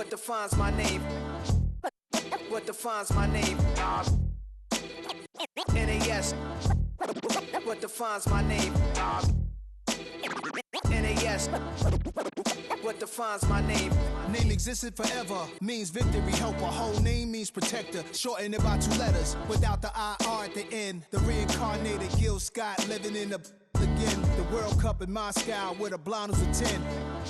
What defines my name? What defines my name? NAS. What defines my name? NAS. What defines my name? Name existed forever, means victory, helper. Whole name means protector, shortened it by 2 letters, without the IR at the end. The reincarnated Gil Scott, living in the again. The World Cup in Moscow, where the blind was a 10.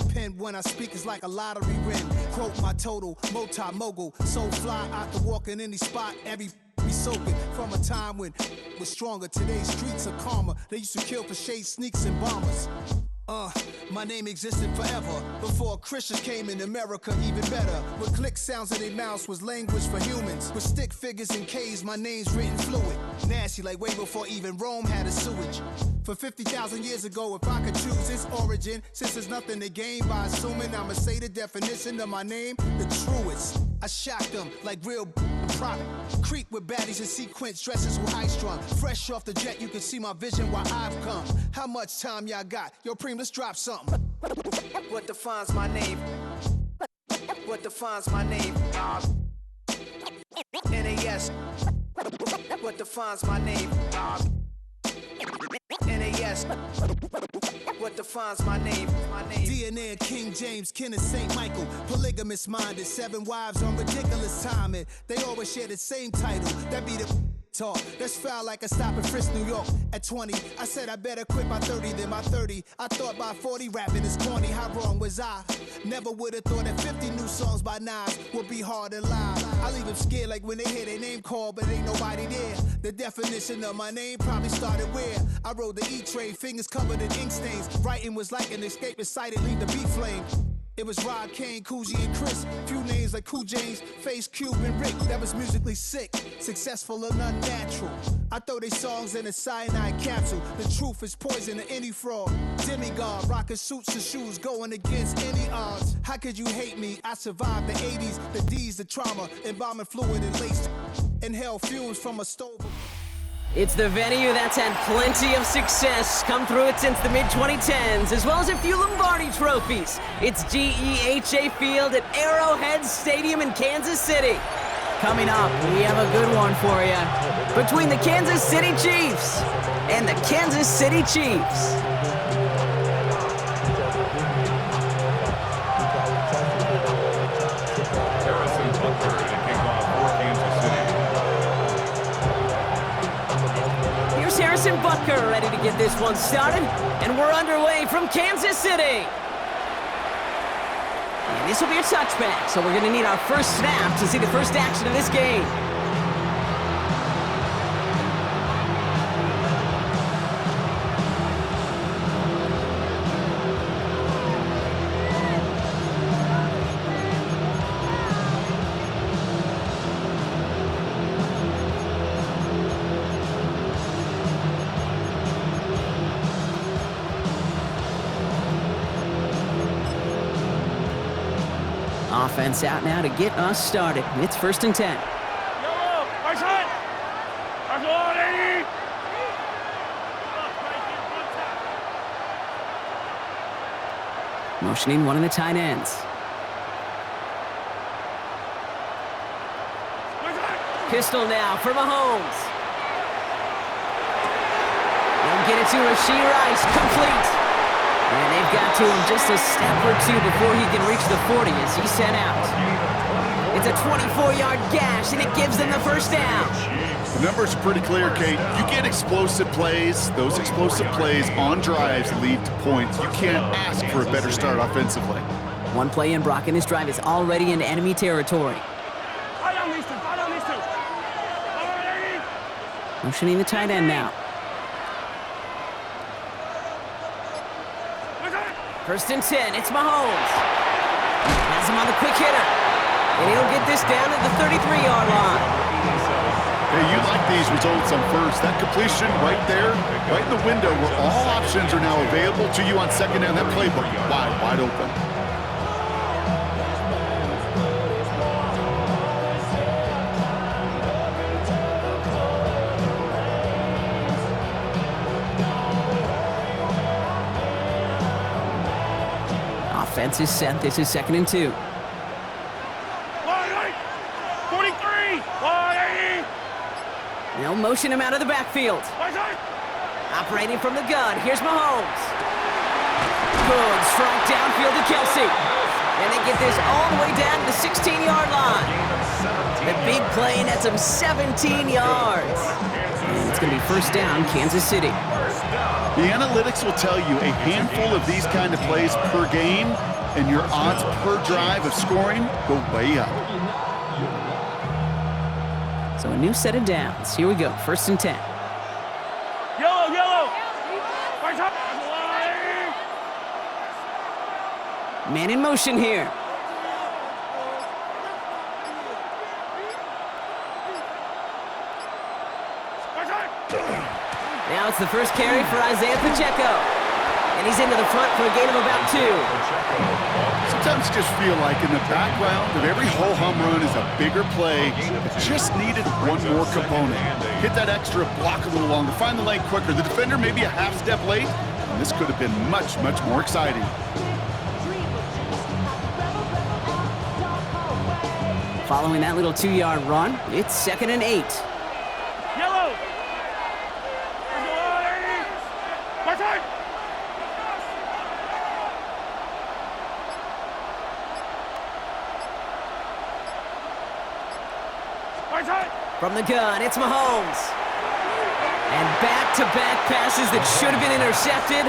Pen when I speak is like a lottery win. Quote my total, multi-mogul, so fly, I can walk in any spot, every be soaking from a time when was stronger. Today's streets are calmer. They used to kill for shade sneaks and bombers. My name existed forever before Christians came in America, even better. With click sounds in their mouths was language for humans. With stick figures and K's, my name's written fluid. Nasty like way before even Rome had a sewage. For 50,000 years ago, if I could choose its origin, since there's nothing to gain by assuming I'ma say the definition of my name, the truest. I shocked them like real prop. Creep with baddies in sequence, dresses with high strung. Fresh off the jet, you can see my vision while I've come. How much time y'all got? Yo, Preem, let's drop something. What defines my name? What defines my name? NAS. What defines my name? NAS. What defines my name? DNA of King James, kin of St. Michael. Polygamous minded, 7 wives on ridiculous timing. They always share the same title. That be the talk. That's foul like a stop in Frisk, New York. At 20, I said I better quit by 30 than by 30. I thought by 40 rapping is corny. How wrong was I? Never would have thought that 50 new songs by Nas would be hard and live. I leave them scared like when they hear their name called, but ain't nobody there. The definition of my name probably started where I rode the E-Trade, fingers covered in ink stains. Writing was like an escape inside it, leave the beat flame. It was Rod, Kane, Coogee, and Chris. Few names like Cool James, Face, Cube, and Rick. That was musically sick, successful and unnatural. I throw they songs in a cyanide capsule. The truth is poison to any fraud. Demigod, rocking suits and shoes, going against any odds. How could you hate me? I survived the 80s, the D's, the trauma, embalming fluid and laced. Inhale fumes from a stove. It's the venue that's had plenty of success come through it since the mid-2010s, as well as a few Lombardi trophies. It's GEHA Field at Arrowhead Stadium in Kansas City. Coming up, we have a good one for you. Between the Kansas City Chiefs and the Kansas City Chiefs. Harrison Butker ready to get this one started, and we're underway from Kansas City. And this will be a touchback, so we're going to need our first snap to see the first action of this game. Offense out now to get us started. It's 1st and 10. Motioning one of the tight ends. Pistol now for Mahomes. They'll get it to Rashee Rice, complete. And they've got to him just a step or two before he can reach the 40 as he's sent out. It's a 24-yard gash, and it gives them the first down. The numbers are pretty clear, Kate. You get explosive plays. Those explosive plays on drives lead to points. You can't ask for a better start offensively. One play in, Brock, and this drive is already in enemy territory. Motioning the tight end now. 1st and 10, it's Mahomes. Has him on the quick hitter. And he'll get this down at the 33-yard line. Hey, you like these results on first. That completion right there, right in the window where all options are now available to you on second down. That playbook wide open. Offense is set. This is 2nd and 2. They'll motion him out of the backfield. Operating from the gun, here's Mahomes. Good strike downfield to Kelsey. And they get this all the way down to the 16-yard line. The big play nets him 17 yards. And it's going to be first down, Kansas City. The analytics will tell you a handful of these kind of plays per game, and your odds per drive of scoring go way up. So a new set of downs. Here we go, first and 10. Yellow, yellow. Man in motion here. Now it's the first carry for Isaiah Pacheco. And he's into the front for a gain of about 2. Sometimes you just feel like in the background of every ho-hum run is a bigger play that just needed one more component. Hit that extra block a little longer, find the lane quicker. The defender maybe a half step late, and this could have been much, much more exciting. Following that little 2-yard run, it's 2nd and 8. Yellow. From the gun, it's Mahomes. And back-to-back passes that should have been intercepted.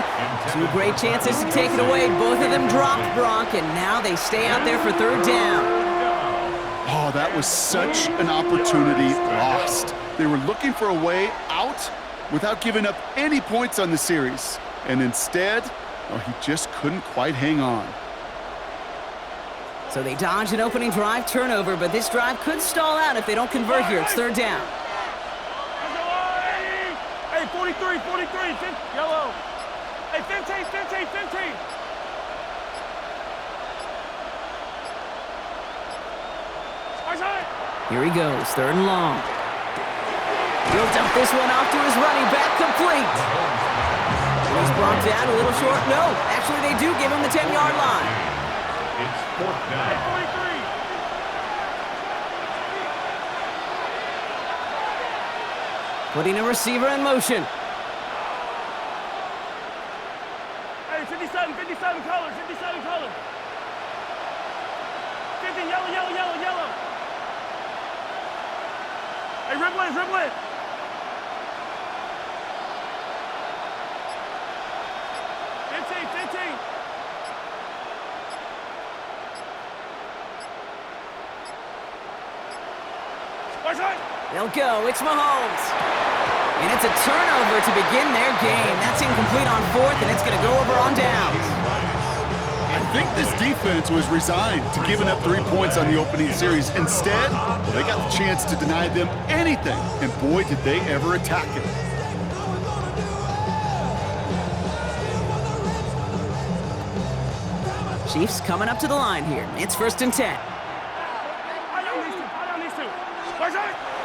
2 great chances to take it away. Both of them dropped, Bronk, and now they stay out there for 3rd down. Oh, that was such an opportunity lost. They were looking for a way out without giving up any points on the series. And instead, oh, he just couldn't quite hang on. So they dodge an opening drive turnover, but this drive could stall out if they don't convert here. It's 3rd down. Hey, 43, 43, yellow. Hey, 15, 15, 15. Here he goes, 3rd and long. He'll dump this one off to his running back, complete. And he's brought down a little short. No, actually they do give him the 10-yard line. It's 4th down. 43. Putting a receiver in motion. Hey, 57, 57 color, 57 color. 50, yellow, yellow, yellow, yellow. Hey, riblet, riblet. They'll go, it's Mahomes. And it's a turnover to begin their game. That's incomplete on 4th, and it's going to go over on downs. I think this defense was resigned to giving up 3 points on the opening series. Instead, well, they got the chance to deny them anything, and boy, did they ever attack it. Chiefs coming up to the line here. It's 1st and 10.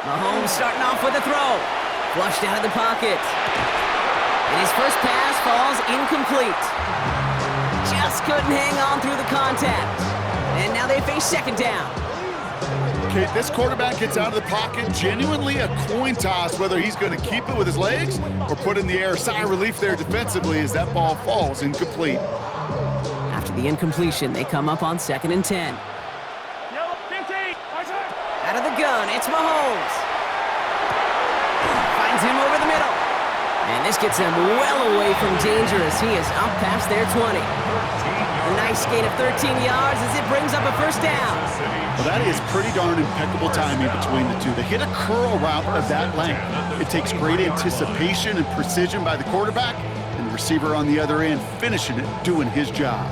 Mahomes starting off with a throw. Flushed out of the pocket. And his first pass falls incomplete. Just couldn't hang on through the contact. And now they face 2nd down. Okay, this quarterback gets out of the pocket, genuinely a coin toss whether he's going to keep it with his legs or put in the air. Sigh of relief there defensively as that ball falls incomplete. After the incompletion, they come up on 2nd and 10. Out of the gun, it's Mahomes. Finds him over the middle. And this gets him well away from danger as he is up past their 20. A nice gain of 13 yards as it brings up a first down. Well, that is pretty darn impeccable timing between the two. They hit a curl route of that length. It takes great anticipation and precision by the quarterback, and the receiver on the other end finishing it, doing his job.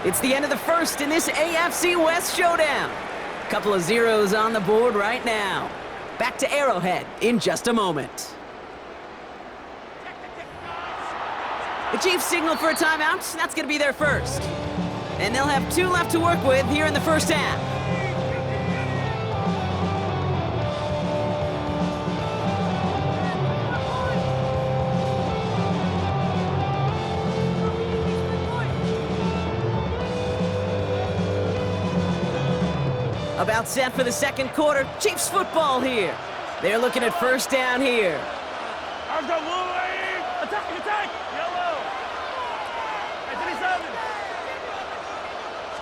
It's the end of the first in this AFC West showdown. Couple of zeros on the board right now. Back to Arrowhead in just a moment. The Chiefs signal for a timeout. That's going to be their first. And they'll have 2 left to work with here in the first half. About set for the second quarter. Chiefs football here. They're looking at first down here. Attack, attack! Yellow! Hey, 37!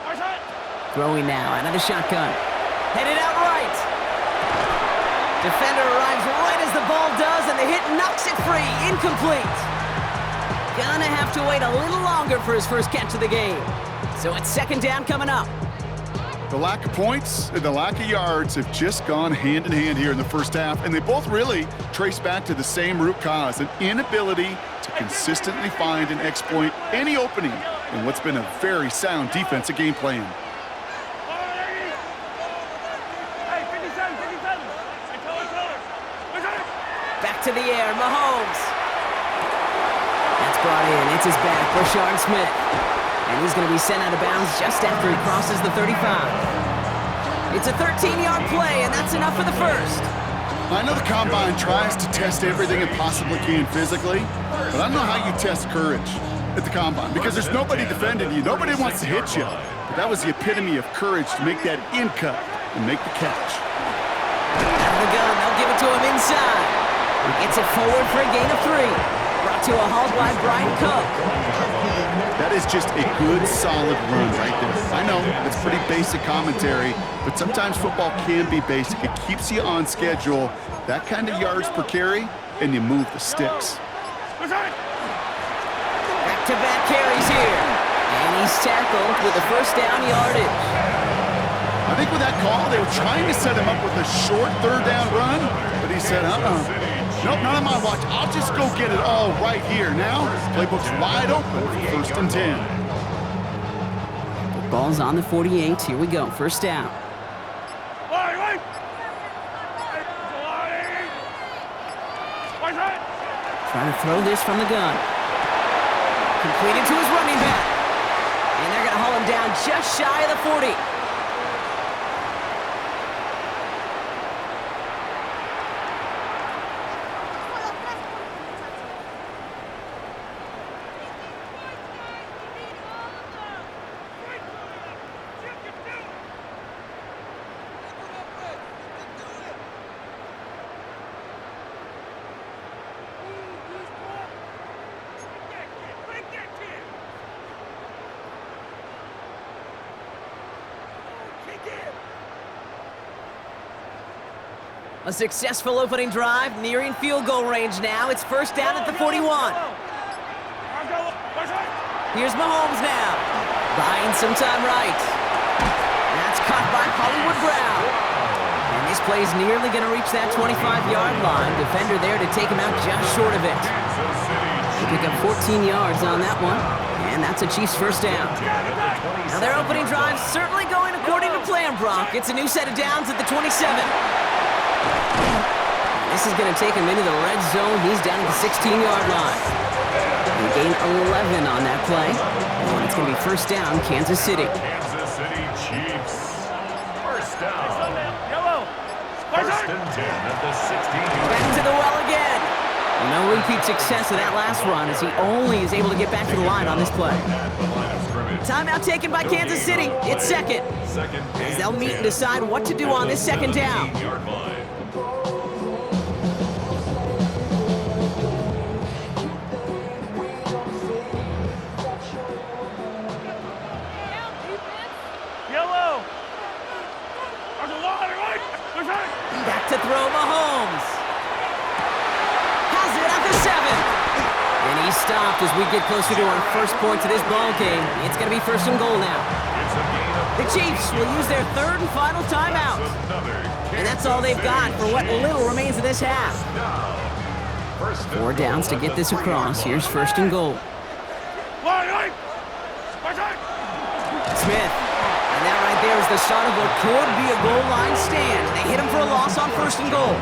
Right side! Throwing now, another shotgun. Headed out right. Defender arrives right as the ball does, and the hit knocks it free. Incomplete. Gonna have to wait a little longer for his first catch of the game. So it's second down coming up. The lack of points and the lack of yards have just gone hand in hand here in the first half, and they both really trace back to the same root cause, an inability to consistently find and exploit any opening in what's been a very sound defensive game plan. Hey, 57, 57! Hey, color! Back to the air, Mahomes. That's brought in. It's his back, Rashard Smith. And he's going to be sent out of bounds just after he crosses the 35. It's a 13-yard play, and that's enough for the first. I know the Combine tries to test everything it possibly can physically, but I don't know how you test courage at the Combine, because there's nobody defending you. Nobody wants to hit you. But that was the epitome of courage to make that in cut and make the catch. Out of the gun, they'll give it to him inside. He gets it forward for a gain of 3. Brought to a halt by Brian Cook. That is just a good, solid run right there. I know, it's pretty basic commentary, but sometimes football can be basic. It keeps you on schedule, that kind of yards per carry, and you move the sticks. Back-to-back carries here. And he's tackled with a first down yardage. I think with that call, they were trying to set him up with a short third down run, but he said, nope, not on my watch. I'll just go get it all right here. Now, playbook's wide open for first and 10. The ball's on the 48. Here we go. First down. Trying to throw this from the gun. Completed to his running back. And they're going to haul him down just shy of the 40. A successful opening drive, nearing field goal range now. It's first down at the 41. Here's Mahomes now. Buying some time right. That's caught by Hollywood Brown. And this play's nearly going to reach that 25-yard line. Defender there to take him out just short of it. They pick up 14 yards on that one. And that's a Chiefs first down. Now their opening drive's certainly going according to plan, Brock. It's a new set of downs at the 27. This is going to take him into the red zone. He's down at the 16-yard line. He gained 11 on that play. And it's going to be first down, Kansas City. Kansas City Chiefs. First down. First and 10 at the 16. Back to the well again. No repeat success of that last run as he only is able to get back to the line on this play. Timeout taken by Kansas City. It's second. As they'll meet and decide what to do on this second down. Back to throw Mahomes. Has it at the 7. And he's stopped as we get closer to our first point to this ball game. It's going to be first and goal now. The Chiefs will use their third and final timeout. And that's all they've got for what little remains of this half. 4 downs to get this across. Here's first and goal. Smith. And that right there is the start of what could be a goal line stand. They hit him for a loss on first and goal.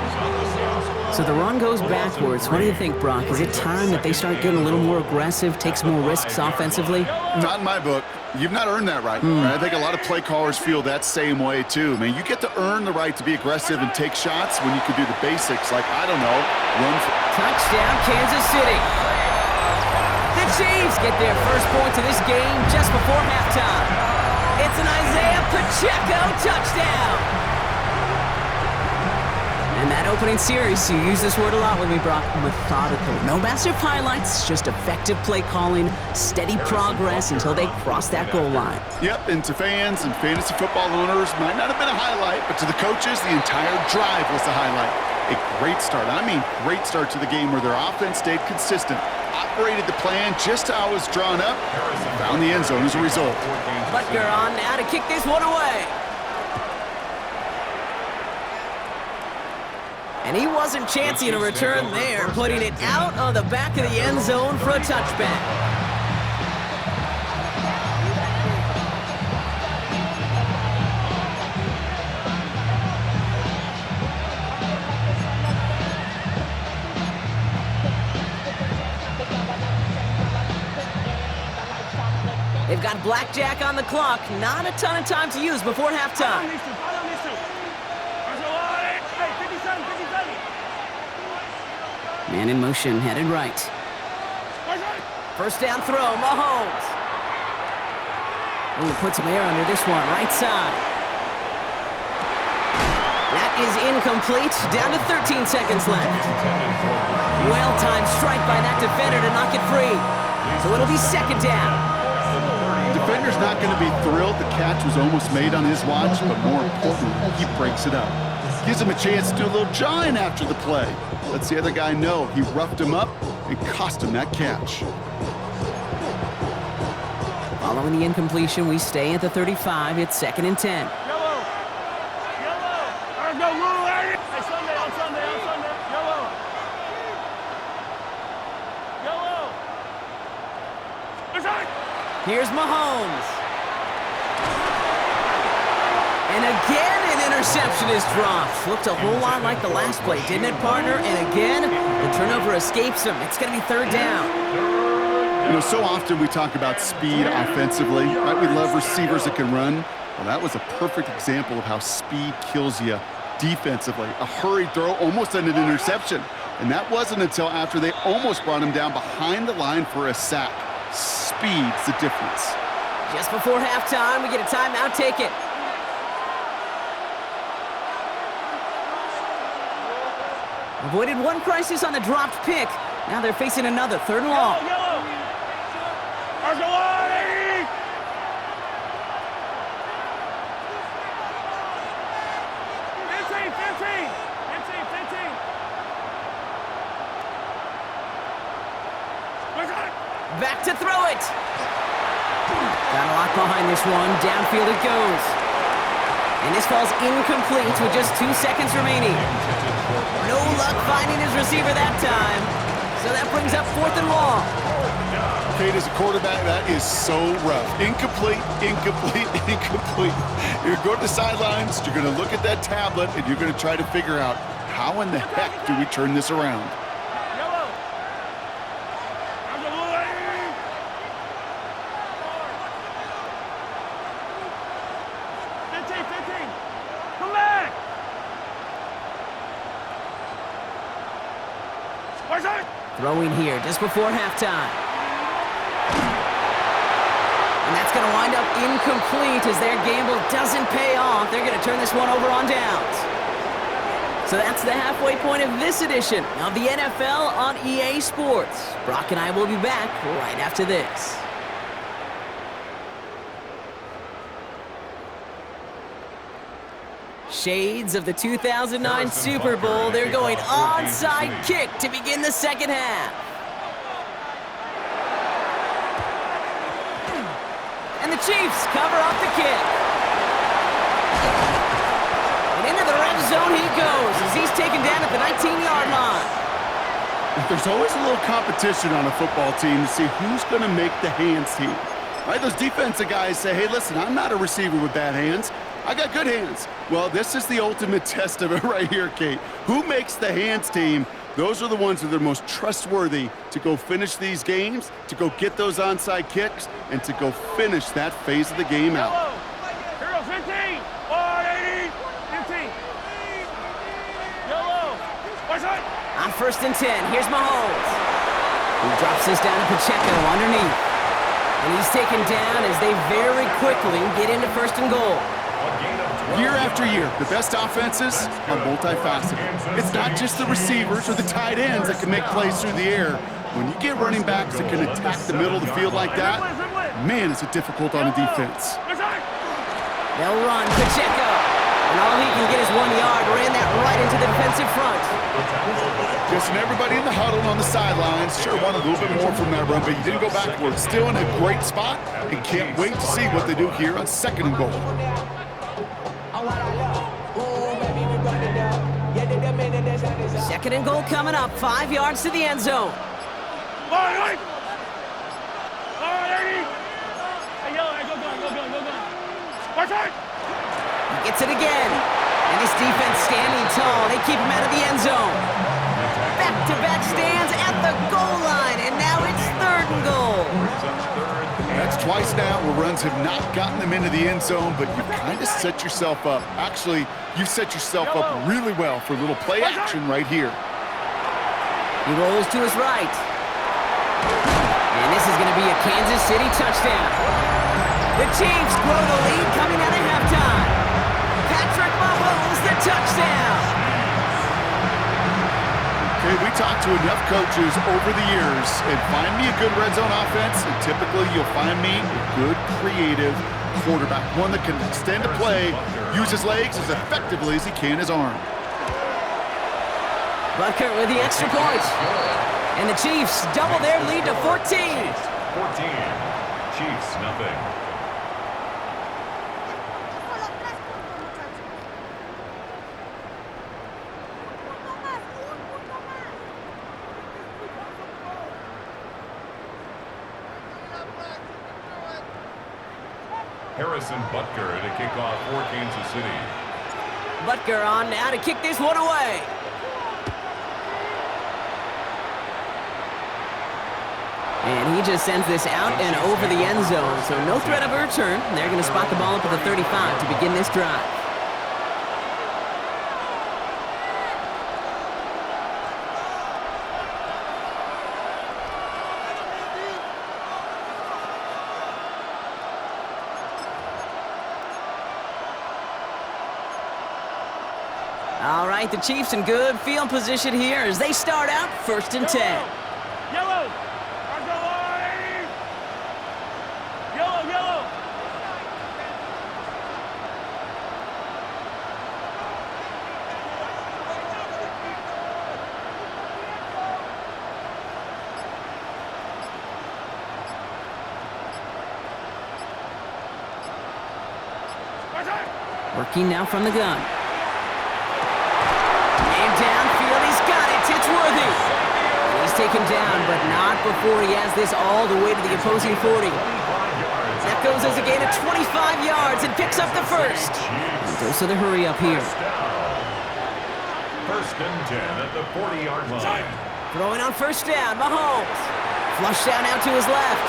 So the run goes backwards. What do you think, Brock? Is it time that they start getting a little more aggressive, take some more risks offensively? Not in my book. You've not earned that right. I think a lot of play callers feel that same way, too. Man, you get to earn the right to be aggressive and take shots when you can do the basics, like, I don't know, run for... Touchdown, Kansas City. The Chiefs get their first points of this game just before halftime. It's an Isaiah Pacheco touchdown. And that opening series, you use this word a lot with me, Brock, methodical. No massive highlights, just effective play calling, steady progress until they cross that goal line. Yep, and to fans and fantasy football owners, might not have been a highlight, but to the coaches, the entire drive was the highlight. A great start, I mean great start to the game where their offense stayed consistent, operated the plan just how it was drawn up, and found the end zone as a result. Butker on now to kick this one away. And he wasn't chancing a return there, putting it out of the back of the end zone for a touchback. They've got blackjack on the clock. Not a ton of time to use before halftime. Man in motion, headed right. First down throw, Mahomes. Ooh, put some air under this one, right side. That is incomplete, down to 13 seconds left. Well-timed strike by that defender to knock it free. So it'll be second down. The defender's not going to be thrilled the catch was almost made on his watch, but more importantly, he breaks it up. Gives him a chance to do a little jawing after the play. Lets the other guy know he roughed him up and cost him that catch. Following the incompletion, we stay at the 35. It's 2nd and 10. Yellow. No rule, Hey, Sunday, on Sunday. Yellow. Here's Mahomes. And again, an interception is dropped. Looked a whole lot like the last play, didn't it, partner? And again, the turnover escapes him. It's going to be third down. You know, so often we talk about speed offensively, right? We love receivers that can run. Well, that was a perfect example of how speed kills you defensively. A hurried throw almost ended an interception. And that wasn't until after they almost brought him down behind the line for a sack. Speed's the difference. Just before halftime, we get a timeout. Take it. Avoided one crisis on the dropped pick. Now they're facing another, 3rd and long. Yellow. 15. Back to throw it. Got a lot behind this one. Downfield it goes. And this falls incomplete with just 2 seconds remaining. No luck finding his receiver that time. So that brings up 4th and long. Kate, as a quarterback, that is so rough. Incomplete. You're going to the sidelines, you're going to look at that tablet, and you're going to try to figure out how in the heck do we turn this around? Yellow. 15. Come back. Throwing here just before halftime. And that's going to wind up incomplete as their gamble doesn't pay off. They're going to turn this one over on downs. So that's the halfway point of this edition of the NFL on EA Sports. Brock and I will be back right after this. Shades of the 2009 Super Bowl. They're going onside kick to begin the second half. And the Chiefs cover up the kick. And into the red zone he goes as he's taken down at the 19-yard line. There's always a little competition on a football team to see who's going to make the hands team. Right? Those defensive guys say, hey, listen, I'm not a receiver with bad hands. I got good hands. Well, this is the ultimate test of it right here, Kate. Who makes the hands team? Those are the ones that are most trustworthy to go finish these games, to go get those onside kicks, and to go finish that phase of the game out. Yellow. 15. 180. 15. Yellow. On 1st and 10, here's Mahomes. He drops this down to Pacheco underneath. And he's taken down as they very quickly get into 1st and goal. Year after year, the best offenses are multifaceted. It's not just the receivers or the tight ends that can make plays through the air. When you get running backs that can attack the middle of the field like that, man, is it difficult on a defense. They'll run Pacheco, and all he can get is 1 yard. Ran that right into the defensive front. Just everybody in the huddle on the sidelines sure want a little bit more from that run, but you didn't go backwards. Still in a great spot, and can't wait to see what they do here on 2nd and goal. 2nd and goal coming up, 5 yards to the end zone. All right. Hey, yellow, go. Watch out. He gets it again. And this defense standing tall. They keep him out of the end zone. Back-to-back stands at the goal line, and now it's 3rd and goal. That's twice now where runs have not gotten them into the end zone, but you kind of set yourself up. Actually, you set yourself up really well for a little play action right here. He rolls to his right. And this is going to be a Kansas City touchdown. The Chiefs grow the lead coming out of halftime. Patrick Mahomes, the touchdown. Okay, we talked to enough coaches over the years, and find me a good red zone offense, and typically you'll find me a good creative quarterback, one that can extend a play, use his legs as effectively as he can his arm. Butker with the extra point. And the Chiefs double their lead to 14. 14. Chiefs, nothing. Harrison Butker to kick off for Kansas City. Butker on now to kick this one away. And he just sends this out and over the end zone, so no threat of a return. They're going to spot the ball up at the 35 to begin this drive. All right, the Chiefs in good field position here as they start out 1st and 10. Yellow. Yellow. Working now from the gun. And downfield, he's got it. It's Worthy. He's taken down, but not before he has this all the way to the opposing 40. That goes as a gain of 25 yards and picks up the first. And goes to the hurry up here. 1st and 10 at the 40-yard line. Throwing on 1st down, Mahomes. Flush down out to his left.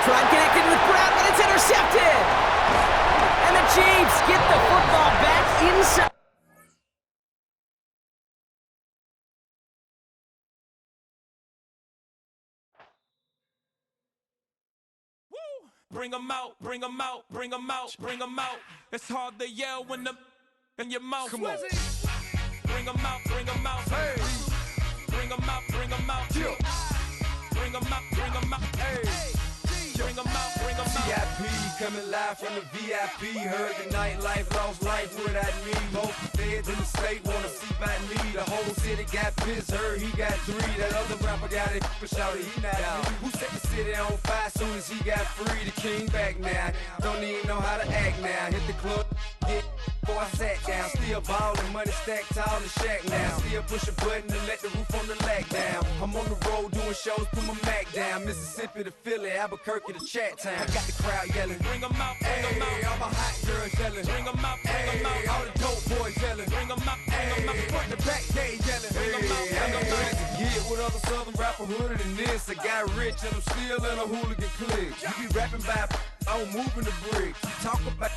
Trying connected with Brown, but it's intercepted. And the Chiefs get the football back inside. Bring 'em out, bring 'em out, bring 'em out, bring 'em out. It's hard to yell when the in your mouth. Come on. Bring 'em out, bring 'em out. Hey. Bring 'em out, bring 'em out. Yeah. Bring 'em out, bring 'em out. Hey. Bring 'em out, bring 'em out. VIP coming live from the VIP. Heard the nightlife, lost life without me. Most feds in the state wanna see by me. The whole city got pissed, heard he got 3. That other rapper got it, but shouted he not out. Who set the city on fire soon as he got free? The king back now, don't even know how to act now. Hit the club, get before I sat down. Still ballin', money stacked tall in shack now. Still push a button to let the roof on the lag down. I'm on the road doing shows, put my Mac down. Mississippi to Philly, Albuquerque to Chat Town. I got the crowd yelling, Bring 'em out, bring 'em out. all my hot girls yelling, Bring 'em out, bring 'em out. all the dope boys yelling, Bring 'em out, bring 'em out. front to back, they yelling, Bring 'em out, bring 'em out. to get with other southern rapper hooded than this. I got rich and I'm still in a hooligan clique. You be rapping by I'm moving the bricks. Talk about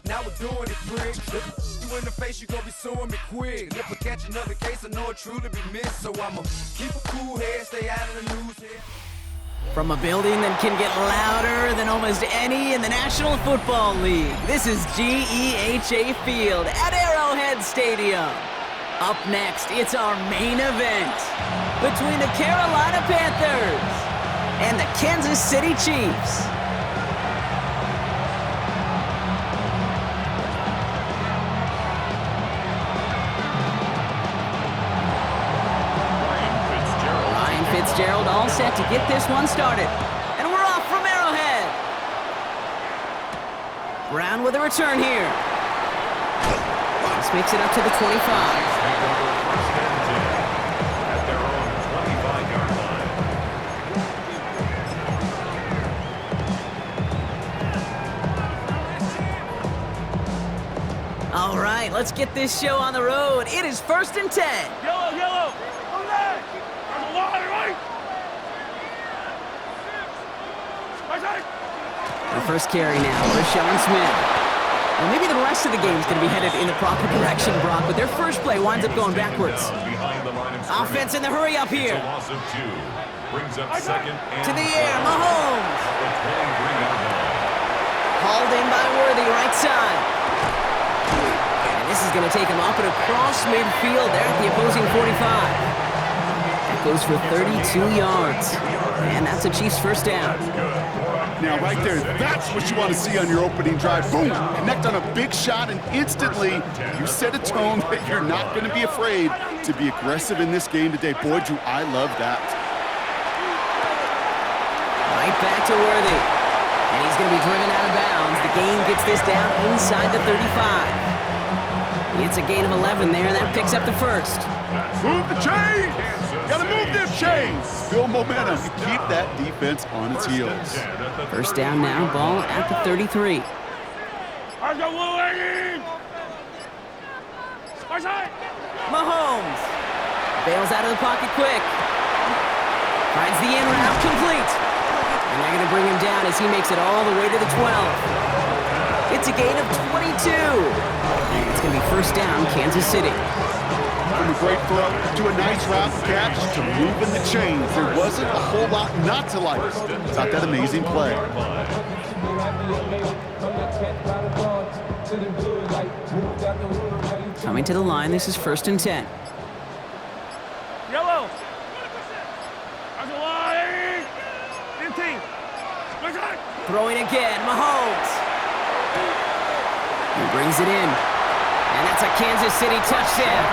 now we're doing it, prick. If you in the face, you gon' be suing me quick. And if I catch another case, I know it truly be missed. So I'ma keep a cool head, stay out of the news here. From a building that can get louder than almost any in the National Football League, this is GEHA Field at Arrowhead Stadium. Up next, it's our main event between the Carolina Panthers and the Kansas City Chiefs. Fitzgerald all set to get this one started. And we're off from Arrowhead. Brown with a return here. This makes it up to the 25. At their own 25-yard line. All right, let's get this show on the road. It is 1st and 10. Yellow, yellow. Go back. There's a line, right? The first carry now for Sean Smith. Well, maybe the rest of the game is going to be headed in the proper direction, Brock, but their first play winds up going backwards. Offense in the hurry up here. Loss of 2. Brings up second and to the air, Mahomes. Hauled in by Worthy, right side. And this is going to take him up and across midfield there at the opposing 45. That goes for 32 yards. And that's a Chiefs first down. Now, right there, that's what you want to see on your opening drive. Boom! Connect on a big shot, and instantly you set a tone that you're not going to be afraid to be aggressive in this game today. Boy, do I love that. Right back to Worthy. And he's going to be driven out of bounds. The gain gets this down inside the 35. It's a gain of 11 there, and that picks up the first. Move the chains! Gotta move them chains! Build momentum to keep that defense on its heels. First down now, ball at the 33. Mahomes bails out of the pocket quick. Finds the in route complete. And they're going to bring him down as he makes it all the way to the 12. It's a gain of 22. And it's going to be first down, Kansas City. From a great throw to a nice route catch to moving the chains. There wasn't a whole lot not to like about that amazing play. Coming to the line, this is 1st and 10. Yellow. There's a line. 15. Throwing again, Mahomes. He brings it in. And that's a Kansas City touchdown.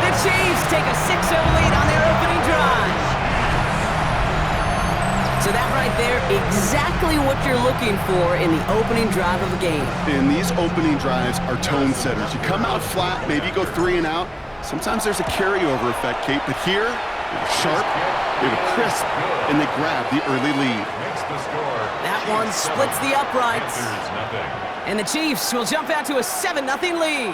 The Chiefs take a 6-0 lead on their opening drive. So that right there, exactly what you're looking for in the opening drive of a game. And these opening drives are tone setters. You come out flat, maybe you go 3 and out. Sometimes there's a carryover effect, Kate, but here, they were sharp, they were crisp, and they grabbed the early lead. That one splits the uprights. And the Chiefs will jump out to a 7-0 lead.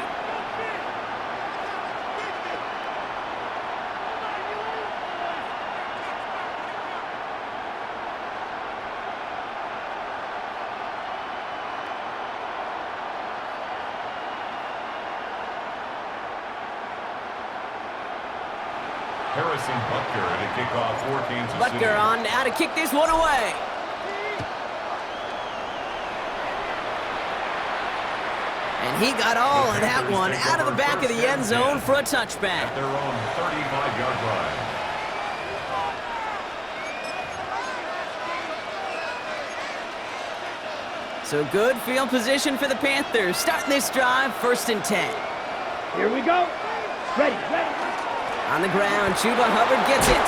Harrison Butker at a kickoff for Kansas City. Butker on now to kick this one away. And he got all of that one out of the back of the end zone for a touchback. At their own 35-yard line. So good field position for the Panthers. Starting this drive, 1st and 10. Here we go. Ready. On the ground, Chuba Hubbard gets it.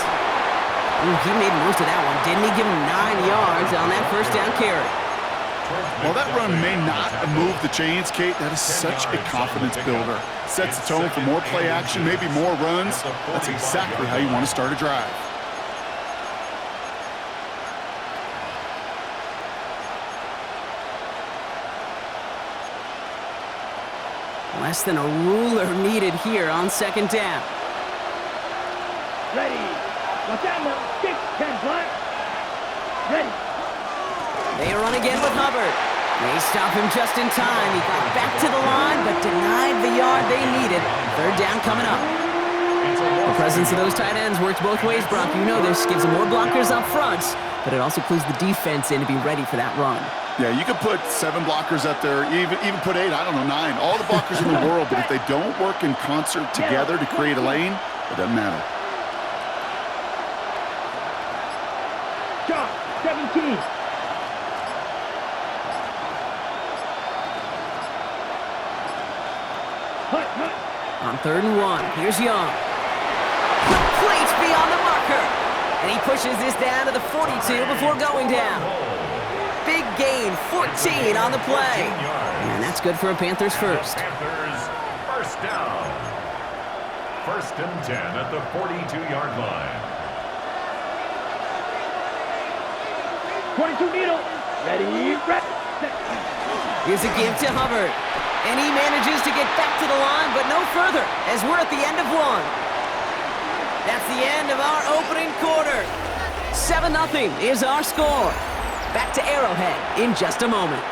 Ooh, he made most of that one, didn't he? Give him 9 yards on that first down carry. While that run may not move the chains, Kate, that is such a confidence builder. Sets the tone for more play action, maybe more runs. That's exactly how you want to start a drive. Less than a ruler needed here on 2nd down. Ready. Watch out, man. 6, 10, black. Ready. They run again with Hubbard. They stop him just in time. He got back to the line, but denied the yard they needed. Third down coming up. The presence of those tight ends works both ways, Brock. You know this. Gives them more blockers up front, but it also clues the defense in to be ready for that run. Yeah, you could put 7 blockers up there, even put 8, I don't know, 9. All the blockers in the world, but if they don't work in concert together to create a lane, it doesn't matter. Shot, 17. On 3rd and 1, here's Young. Complete beyond the marker. And he pushes this down to the 42 before going down. Big gain, 14 on the play. And that's good for a Panthers first. Panthers, first down. 1st and 10 at the 42-yard line. 22 needle. Ready, set. Here's a give to Hubbard. And he manages to get back to the line, but no further, as we're at the end of 1. That's the end of our opening quarter. 7-0 is our score. Back to Arrowhead in just a moment.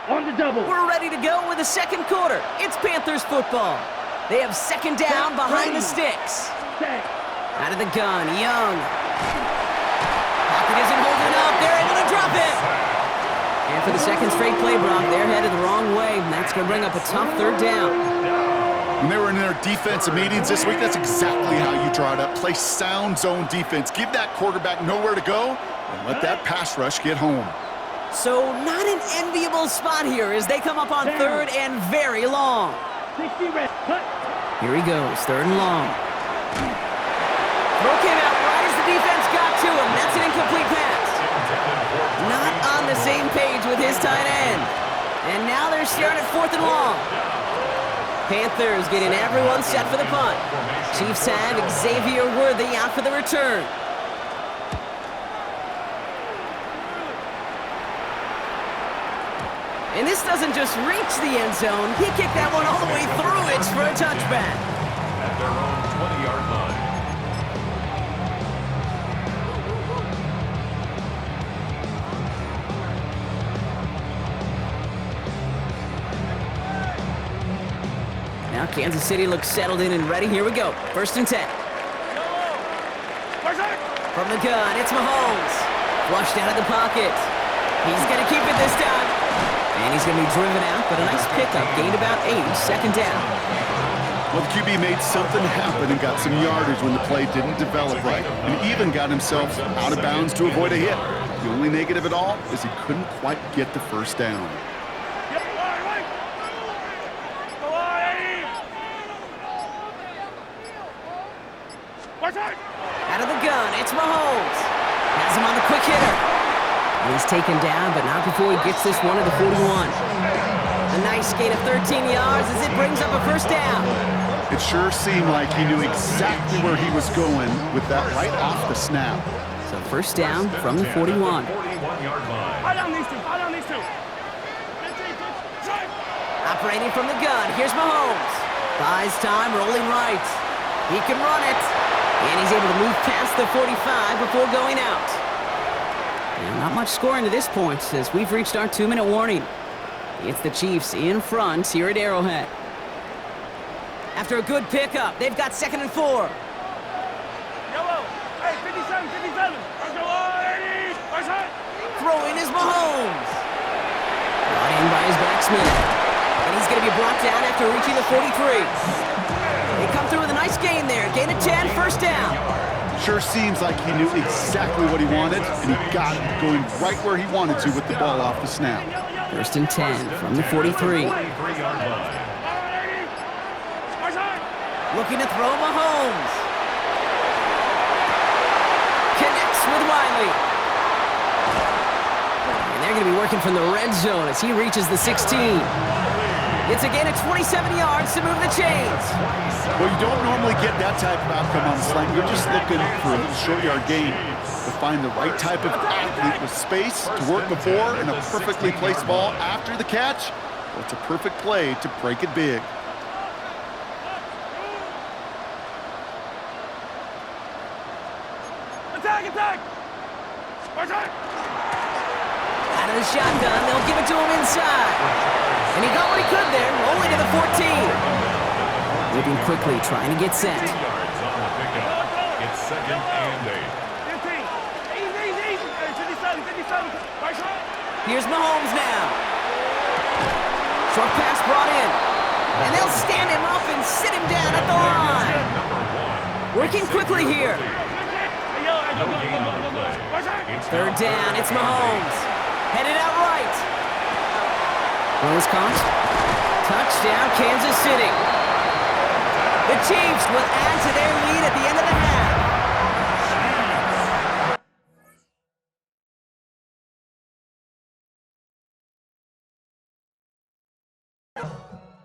On the double. We're ready to go with the second quarter. It's Panthers football. They have 2nd down behind the sticks. Out of the gun, Young. Pocket isn't holding up. They're able to drop it. And for the 2nd straight play, Brock, they're headed the wrong way. And that's going to bring up a tough 3rd down. When they were in their defensive meetings this week, that's exactly how you draw it up. Play sound zone defense. Give that quarterback nowhere to go and let that pass rush get home. So not an enviable spot here as they come up on 3rd and very long. 60 red. Cut. Here he goes, 3rd and long. Throw came out right as the defense got to him. That's an incomplete pass. Not on the same page with his tight end. And now they're staring at 4th and long. Panthers getting everyone set for the punt. Chiefs have Xavier Worthy out for the return. And this doesn't just reach the end zone. He kicked that one all the way through it for a touchback. At their own 20-yard line. Now Kansas City looks settled in and ready. Here we go. 1st and 10. From the gun, it's Mahomes. Flushed out of the pocket. He's going to keep it this time. And he's going to be driven out, but a nice pickup. Gained about 8, 2nd down. Well, the QB made something happen and got some yardage when the play didn't develop right, and even got himself out of bounds to avoid a hit. The only negative at all is he couldn't quite get the 1st down. Out of the gun, it's Mahomes. Has him on the quick hitter. And he's taken down, but not before he gets this one at the 41. A nice gain of 13 yards as it brings up a 1st down. It sure seemed like he knew exactly where he was going with that right off the snap. So 1st down from the 41. 41-yard line. High down these two. High down these two. Operating from the gun, here's Mahomes. Buys time, rolling right. He can run it. And he's able to move past the 45 before going out. And not much scoring to this point as we've reached our 2-minute warning. It's the Chiefs in front here at Arrowhead. After a good pickup, they've got 2nd and 4. Yellow. Hey, 57, 57. Throw in is Mahomes. Brought in by his backsman. And he's going to be brought down after reaching the 43. They come through with a nice gain there. Gain of 10, 1st down. Sure seems like he knew exactly what he wanted, and he got it going right where he wanted to with the ball off the snap. 1st and 10 from the 43. Looking to throw Mahomes. Connects with Wiley. And they're going to be working from the red zone as he reaches the 16. It's a gain of 27 yards to move the chains. Well, you don't normally get that type of outcome on the slant. You're just looking for a short yard gain to find the right type of athlete with space to work before and a perfectly placed ball after the catch. Well, it's a perfect play to break it big. Attack, attack! Attack! Out of the shotgun, they'll give it to him inside. And he got what he could there, only to the 14. Moving quickly, trying to get set. 2 yards on the pickup. It's 2nd and 8. 15. Easy, easy, easy. 57. Right shot. Here's Mahomes now. Short pass brought in. And they'll stand him up and sit him down at the line. Working quickly here. Third down, it's Mahomes. Headed out right. Throws caught. Touchdown, Kansas City. The Chiefs will add to their lead at the end of the half.